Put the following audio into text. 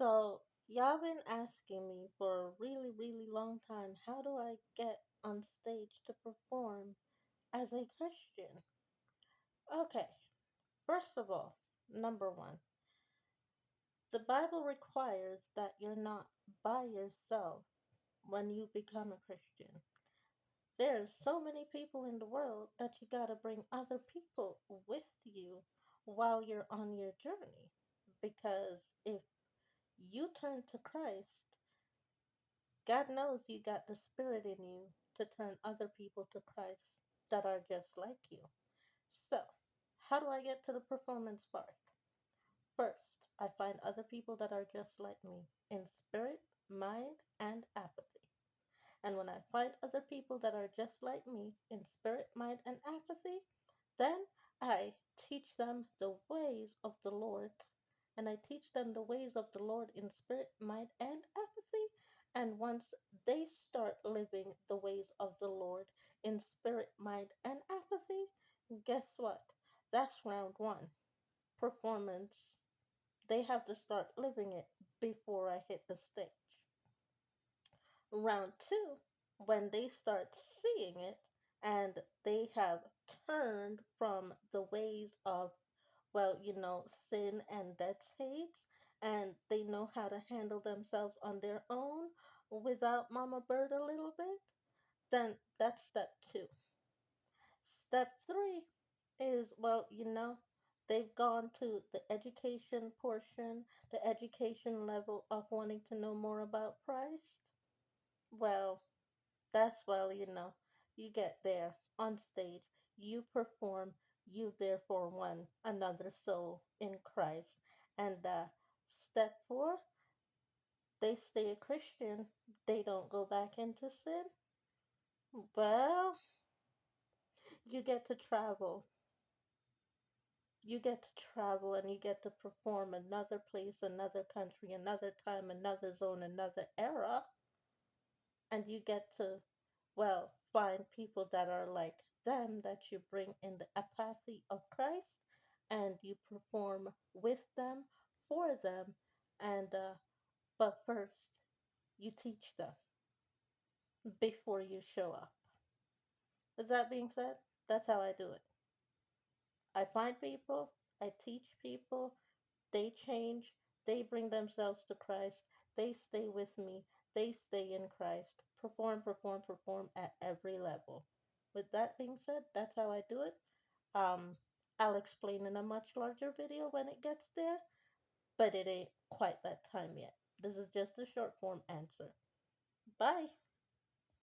So, y'all been asking me for a really, really long time, how do I get on stage to perform as a Christian? Okay, first of all, number one, the Bible requires that you're not by yourself when you become a Christian. There's so many people in the world that you gotta bring other people with you while you're on your journey. Because if you turn to Christ, God knows you got the spirit in you to turn other people to Christ that are just like you. So, how do I get to the performance part? First, I find other people that are just like me in spirit, mind, and apathy. And when I find other people that are just like me in spirit, mind, and apathy, then I teach them the ways of the Lord. And I teach them the ways of the Lord in spirit, mind, and apathy. And once they start living the ways of the Lord in spirit, mind, and apathy, guess what? That's round one. Performance. They have to start living it before I hit the stage. Round two, when they start seeing it and they have turned from the ways of, sin and dead states, and they know how to handle themselves on their own without Mama Bird a little bit, then that's step two. Step three is, they've gone to the education portion, the education level of wanting to know more about Christ. Well, you get there on stage, you perform, you therefore won another soul in Christ. And step four, they stay a Christian, they don't go back into sin. Well, you get to travel. You get to travel and you get to perform another place, another country, another time, another zone, another era. And you get to, find people that are like them that you bring in the apathy of Christ and you perform with them, for them, and but first you teach them before you show up. With that being said, that's how I do it. I find people, I teach people, they change, they bring themselves to Christ, they stay with me, they stay in Christ. Perform, perform, perform at every level. With that being said, that's how I do it. Um, I'll explain in a much larger video when it gets there, but it ain't quite that time yet. This is just a short form answer. Bye.